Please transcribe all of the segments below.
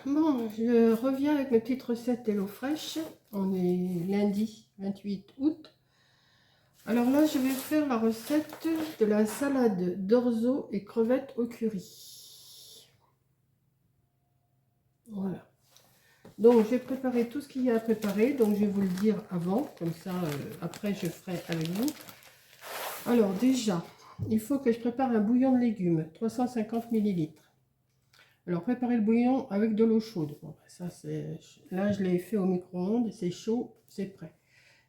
Bon, je reviens avec mes petites recettes HelloFresh. On est lundi 28 août. Alors là, je vais faire la recette de la salade d'orzo et crevettes au curry. Voilà. Donc, je vais préparer tout ce qu'il y a à préparer. Donc, je vais vous le dire avant. Comme ça, après, je ferai avec vous. Alors, déjà, il faut que je prépare un bouillon de légumes, 350 ml. Alors, préparez le bouillon avec de l'eau chaude. Bon, ça, là, je l'ai fait au micro-ondes, c'est chaud, c'est prêt.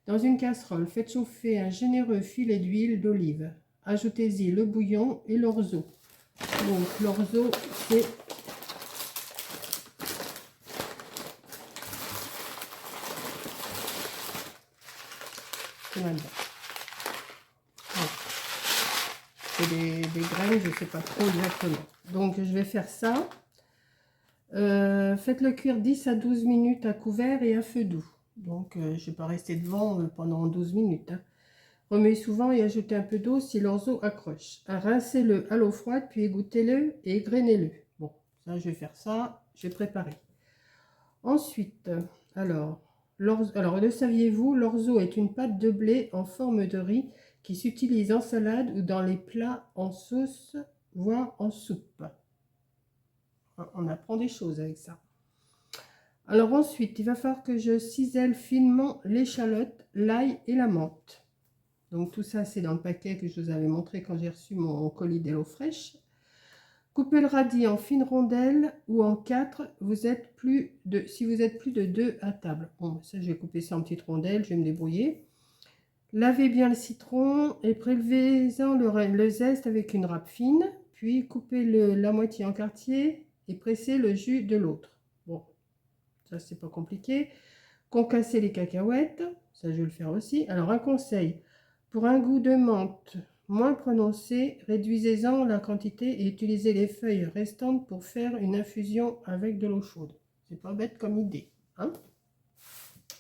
Dans une casserole, faites chauffer un généreux filet d'huile d'olive. Ajoutez-y le bouillon et l'orzo. Donc, l'orzo, c'est là-dedans. Voilà. C'est des graines, je ne sais pas trop exactement. Donc, je vais faire ça. Faites-le cuire 10 à 12 minutes à couvert et à feu doux. Donc, je ne vais pas rester devant pendant 12 minutes. Hein. Remuez souvent et ajoutez un peu d'eau si l'orzo accroche. Rincez-le à l'eau froide, puis égouttez-le et égrenez-le. Bon, ça, je vais faire ça. J'ai préparé. Ensuite, alors, le saviez-vous, l'orzo est une pâte de blé en forme de riz qui s'utilise en salade ou dans les plats en sauce, voire en soupe. On apprend des choses avec ça. Alors ensuite, il va falloir que je cisèle finement l'échalote, l'ail et la menthe. Donc tout ça, c'est dans le paquet que je vous avais montré quand j'ai reçu mon colis d'HelloFresh. Coupez le radis en fines rondelles ou en 4. Si vous êtes plus de 2 à table. Bon, ça, je vais couper ça en petites rondelles, je vais me débrouiller. Lavez bien le citron et prélevez-en le zeste avec une râpe fine. Puis coupez la moitié en quartiers et pressez le jus de l'autre. Bon, ça, c'est pas compliqué. Concassez les cacahuètes. Ça, je vais le faire aussi. Alors, un conseil. Pour un goût de menthe moins prononcé, réduisez-en la quantité et utilisez les feuilles restantes pour faire une infusion avec de l'eau chaude. C'est pas bête comme idée. Hein?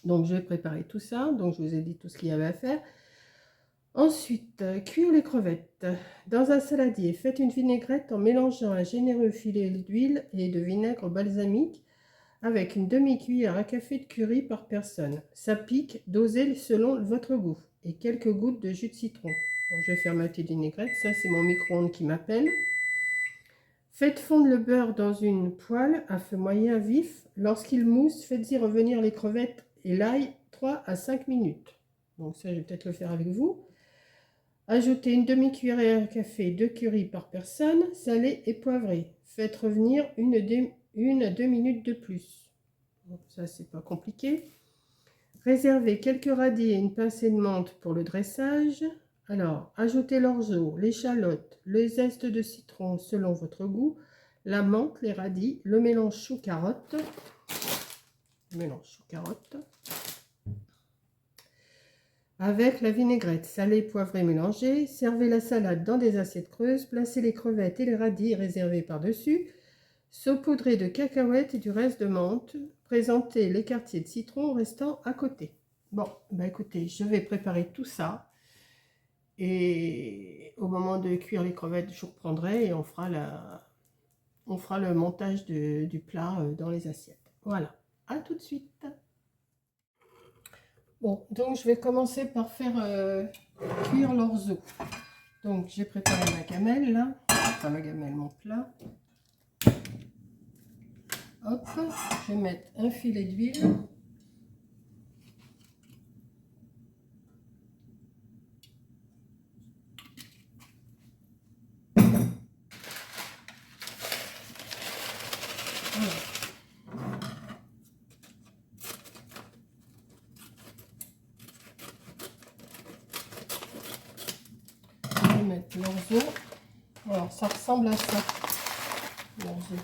Donc, je vais préparer tout ça. Donc, je vous ai dit tout ce qu'il y avait à faire. Ensuite, cuire les crevettes. Dans un saladier, faites une vinaigrette en mélangeant un généreux filet d'huile et de vinaigre balsamique avec une demi-cuillère à café de curry par personne. Ça pique, dosez selon votre goût. Et quelques gouttes de jus de citron. Bon, je vais faire ma petite vinaigrette. Ça, c'est mon micro-ondes qui m'appelle. Faites fondre le beurre dans une poêle à feu moyen vif. Lorsqu'il mousse, faites-y revenir les crevettes et l'ail 3 à 5 minutes. Donc ça, je vais peut-être le faire avec vous. Ajoutez une demi-cuillère à café de curry par personne, salé et poivré. Faites revenir une à 2 minutes de plus. Bon, ça, c'est pas compliqué. Réservez quelques radis et une pincée de menthe pour le dressage. Alors, ajoutez l'orzo, l'échalote, le zeste de citron selon votre goût, la menthe, les radis, le mélange chou-carotte. Avec la vinaigrette salée, poivrée, mélangée. Servez la salade dans des assiettes creuses. Placez les crevettes et les radis réservés par-dessus. Saupoudrez de cacahuètes et du reste de menthe. Présentez les quartiers de citron restant à côté. Bon, bah écoutez, je vais préparer tout ça. Et au moment de cuire les crevettes, je vous reprendrai et on fera le montage du plat dans les assiettes. Voilà, à tout de suite. Bon, donc je vais commencer par faire cuire l'orzo. Donc j'ai préparé ma gamelle là, enfin ma gamelle, mon plat. Hop, je vais mettre un filet d'huile. Je vais mettre l'orzo. Alors ça ressemble à ça, l'orzo.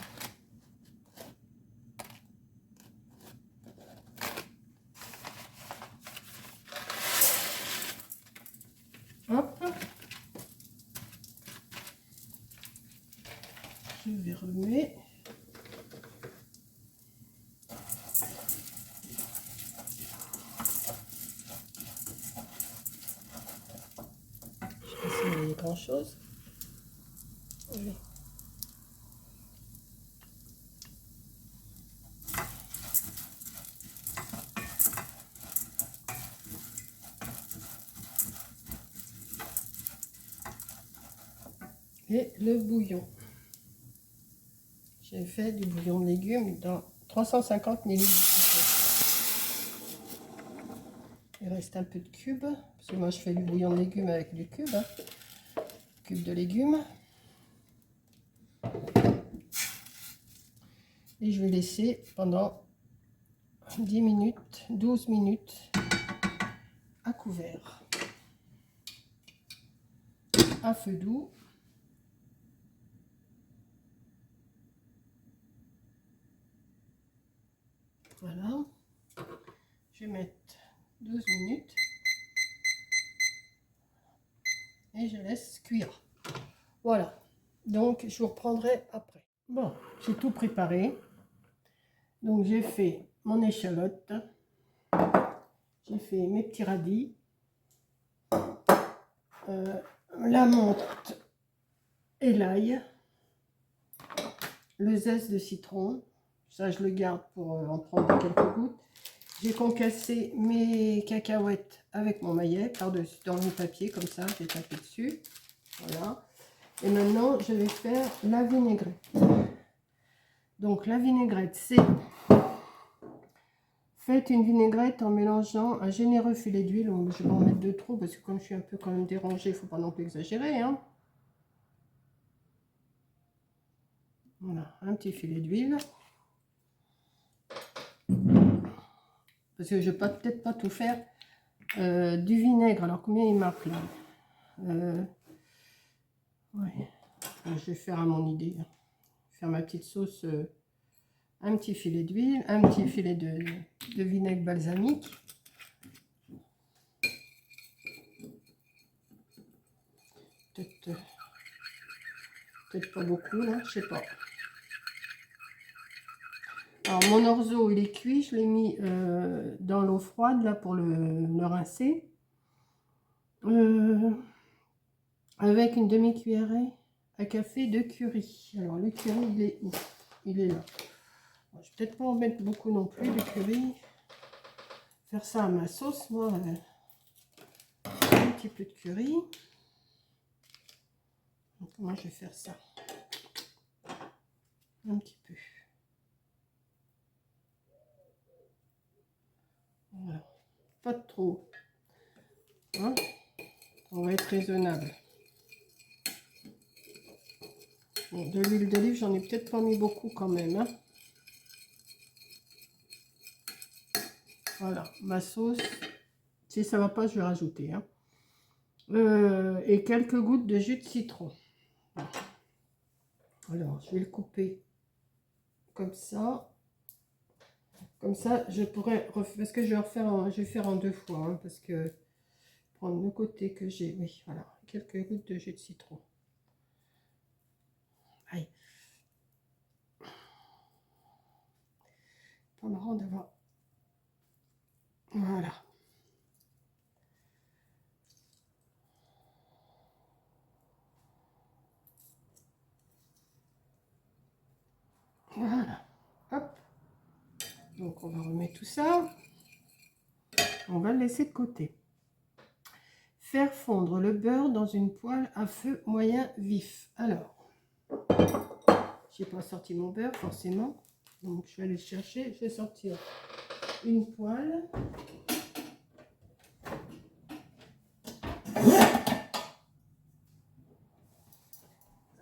Hop. Je vais remuer. Je sais pas si vous voyez grand chose. Oui. et le bouillon. J'ai fait du bouillon de légumes dans 350 ml. Il reste un peu de cube, parce que moi je fais du bouillon de légumes avec du cube, hein. Cube de légumes. Et je vais laisser pendant 10 minutes, 12 minutes à couvert, à feu doux. Voilà, je vais mettre 12 minutes et je laisse cuire. Voilà, donc je vous reprendrai après. Bon, j'ai tout préparé. Donc j'ai fait mon échalote, j'ai fait mes petits radis, la menthe et l'ail, le zeste de citron, ça je le garde pour en prendre quelques gouttes. J'ai concassé mes cacahuètes avec mon maillet par-dessus dans le papier, comme ça, j'ai tapé dessus. Voilà. Et maintenant, je vais faire la vinaigrette. Donc la vinaigrette, c'est... Faites une vinaigrette en mélangeant un généreux filet d'huile. Je vais en mettre 2 trop parce que comme je suis un peu quand même dérangée, il ne faut pas non plus exagérer, hein. Voilà, un petit filet d'huile. Parce que je ne vais peut-être pas tout faire. Du vinaigre, alors combien il marque là? Ouais. Je vais faire à mon idée. Faire ma petite sauce, un petit filet d'huile, un petit filet de vinaigre balsamique. Peut-être pas beaucoup là, je sais pas. Alors mon orzo il est cuit, je l'ai mis dans l'eau froide là pour le rincer. Avec une demi-cuillerée à café de curry. Alors le curry il est où? Il est là. Bon, je vais peut-être pas en mettre beaucoup non plus de curry. Faire ça à ma sauce, moi, un petit peu de curry. Donc moi je vais faire ça. Un petit peu. Voilà. Pas de trop. Hein? On va être raisonnable. Bon, de l'huile d'olive, j'en ai peut-être pas mis beaucoup quand même, hein. Voilà, ma sauce. Si ça va pas, je vais rajouter, hein. Et quelques gouttes de jus de citron. Alors, je vais le couper comme ça. Comme ça, je pourrais refaire, parce que je vais refaire, je vais faire en 2 fois, hein, parce que prendre le côté que j'ai, oui, voilà, quelques gouttes de jus de citron. Aïe. Pas marrant d'avoir, voilà. Voilà, hop. Donc on va remettre tout ça. On va le laisser de côté. Faire fondre le beurre dans une poêle à feu moyen vif. Alors, j'ai pas sorti mon beurre forcément, donc je vais aller le chercher. Je vais sortir une poêle.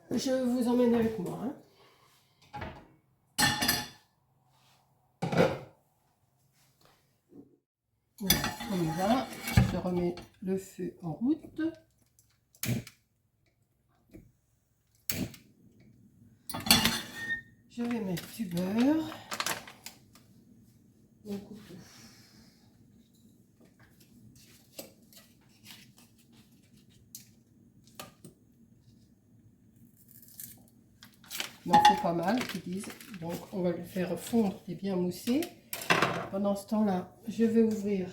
Je vous emmène avec moi, hein. Voilà, on y va. Je remets le feu en route. Je vais mettre du beurre. Mon couteau. Il en faut pas mal, ils disent. Donc on va le faire fondre et bien mousser. Pendant ce temps-là, je vais ouvrir.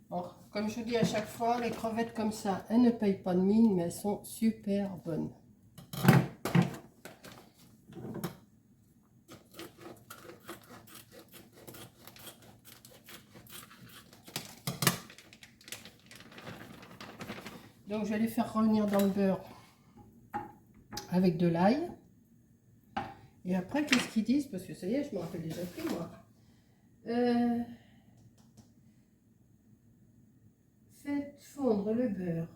Alors, comme je vous dis à chaque fois, les crevettes comme ça, elles ne payent pas de mine, mais elles sont super bonnes. Donc je vais les faire revenir dans le beurre avec de l'ail. Et après, qu'est-ce qu'ils disent? Parce que ça y est, je me rappelle déjà plus, moi. Faites fondre le beurre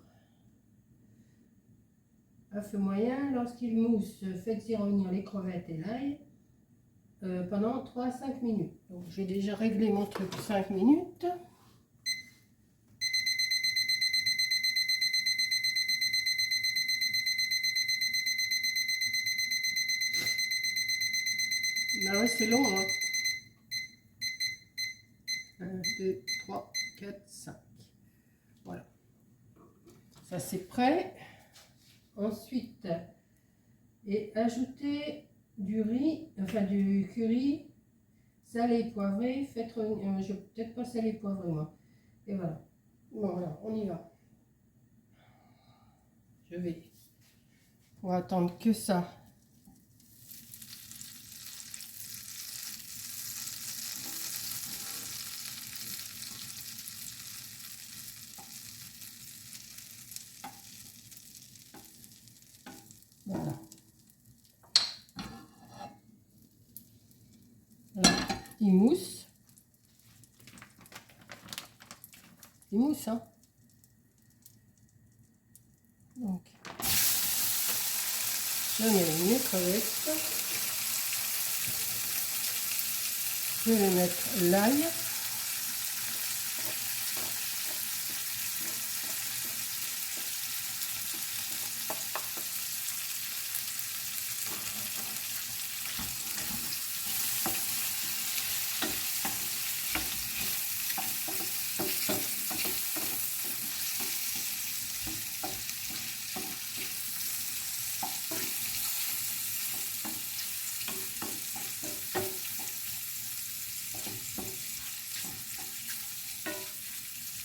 à feu moyen. Lorsqu'il mousse, faites-y revenir les crevettes et l'ail pendant 3 à 5 minutes. Donc, j'ai déjà réglé mon truc 5 minutes. Ah ouais, c'est long, hein. 1, 2, 3, 4, 5. Voilà. Ça, c'est prêt. Ensuite, et ajouter du riz, enfin du curry, salé, poivré. Faites, je vais peut-être pas salé, poivré, moi. Et voilà. Bon, voilà, on y va. Je vais. On va attendre que ça. Voilà. Voilà. Il mousse. Il mousse, hein. Donc, je mets mes crevettes. Je vais mettre l'ail.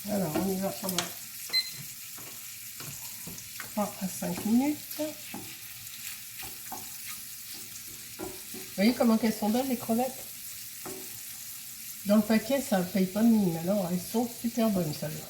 Alors, on y va pendant 3 à 5 minutes. Vous voyez comment elles sont belles, les crevettes? Dans le paquet, ça ne paye pas de mine. Alors, elles sont super bonnes, celles-là.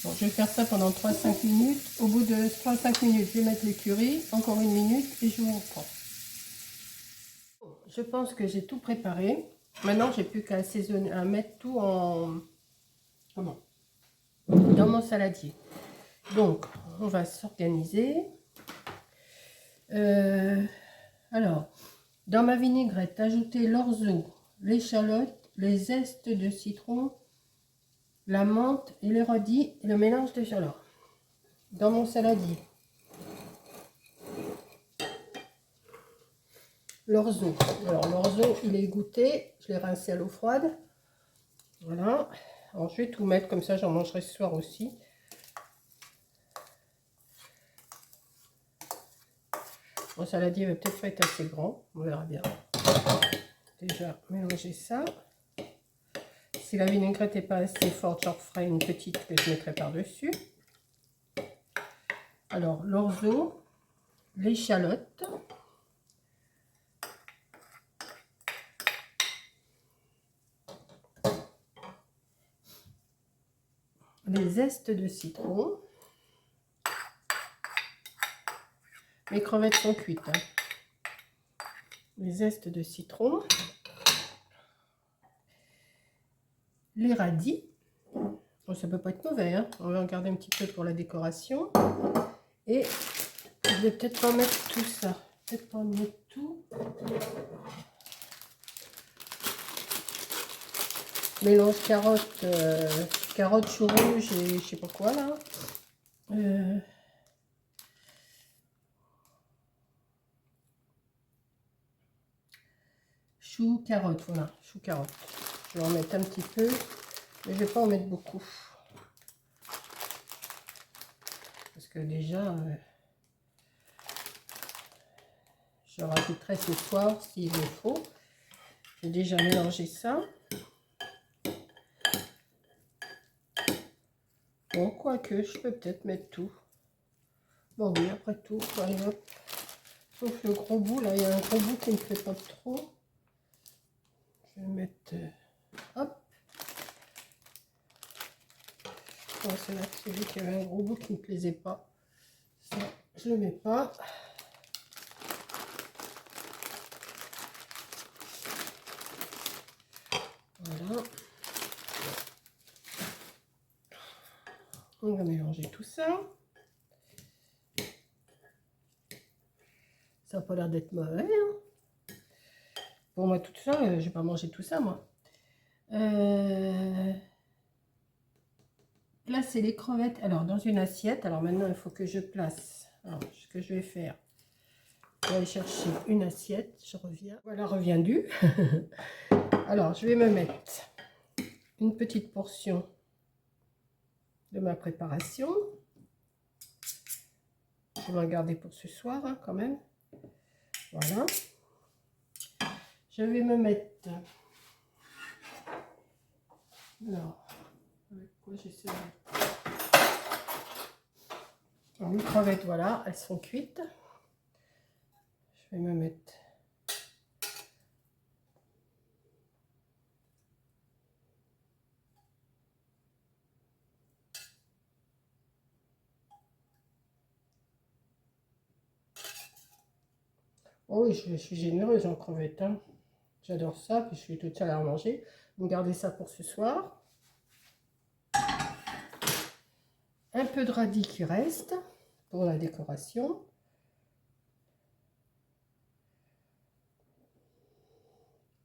Bon, je vais faire ça pendant 3-5 minutes. Au bout de 3-5 minutes, je vais mettre les curry. Encore 1 minute et je vous reprends. Je pense que j'ai tout préparé. Maintenant, j'ai plus qu'à assaisonner, à mettre tout en... Comment? Dans mon saladier. Donc, on va s'organiser. Alors, dans ma vinaigrette, ajoutez l'orzo, l'échalote, les zestes de citron, la menthe et les radis et le mélange de chaleur. Dans mon saladier, l'orzo. Alors, l'orzo, il est goûté. Je l'ai rincé à l'eau froide. Voilà. Alors, je vais tout mettre comme ça, j'en mangerai ce soir aussi. Mon saladier va peut-être pas être assez grand. On verra bien. Déjà, mélanger ça. Si la vinaigrette n'est pas assez forte, j'en ferai une petite que je mettrai par-dessus. Alors, l'orzo, l'échalote, les zestes de citron. Mes crevettes sont cuites. Hein. Les zestes de citron. Les radis. Bon, ça peut pas être mauvais. Hein. On va en garder un petit peu pour la décoration. Et je vais peut-être pas mettre tout ça. Peut-être pas mettre tout. Mélange carottes, carottes, chou rouge et je sais pas quoi là. Chou, carotte, voilà, chou, carotte. Je vais en mettre un petit peu, mais je vais pas en mettre beaucoup. Parce que déjà, je rajouterai ce soir s'il le faut. J'ai déjà mélangé ça. Bon, quoique, je peux peut-être mettre tout. Bon, oui, après tout, allez hop, Sauf le gros bout, là, il y a un gros bout qui ne me fait pas trop. Je vais mettre... hop. Oh, c'est là, celui qui avait un gros bout qui ne me plaisait pas. Ça, je le mets pas. Voilà. On va mélanger tout ça. Ça n'a pas l'air d'être mauvais. Hein. Pour moi, tout ça, je vais pas manger tout ça, moi. Placer les crevettes alors dans une assiette. Alors maintenant, il faut que je place. Alors, ce que je vais faire, je vais aller chercher une assiette. Je reviens. Voilà, reviendu. Alors, je vais me mettre une petite portion de ma préparation. Je vais en garder pour ce soir, hein, quand même. Voilà. Je vais me mettre... Alors, avec quoi j'essaie de... Alors, les crevettes, voilà, elles sont cuites. Je vais me mettre... Oh oui, je suis généreuse en crevettes. Hein. J'adore ça, puis je suis toute seule à en manger. Donc, gardez ça pour ce soir. Un peu de radis qui reste pour la décoration.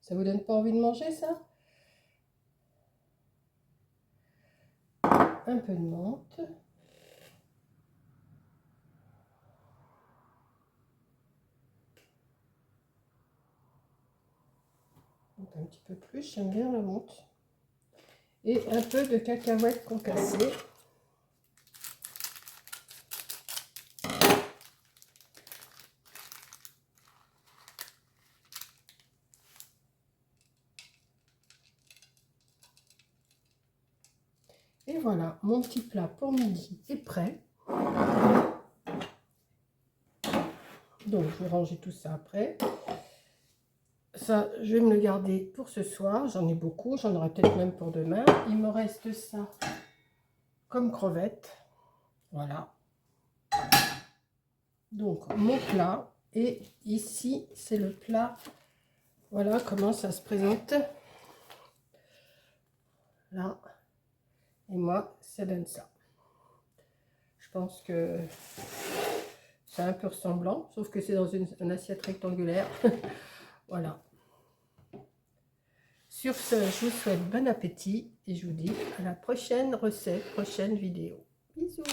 Ça vous donne pas envie de manger ça? Un peu de menthe. Donc un petit peu plus, j'aime bien la menthe. Et un peu de cacahuètes concassées. Et voilà, mon petit plat pour midi est prêt. Donc, je vais ranger tout ça après. Ça, je vais me le garder pour ce soir. J'en ai beaucoup, j'en aurai peut-être même pour demain. Il me reste ça comme crevette. Voilà. Donc, mon plat. Et ici, c'est le plat. Voilà comment ça se présente. Là. Et moi, ça donne ça. Je pense que c'est un peu ressemblant, sauf que c'est dans une assiette rectangulaire. Voilà. Sur ce, je vous souhaite bon appétit et je vous dis à la prochaine recette, prochaine vidéo. Bisous!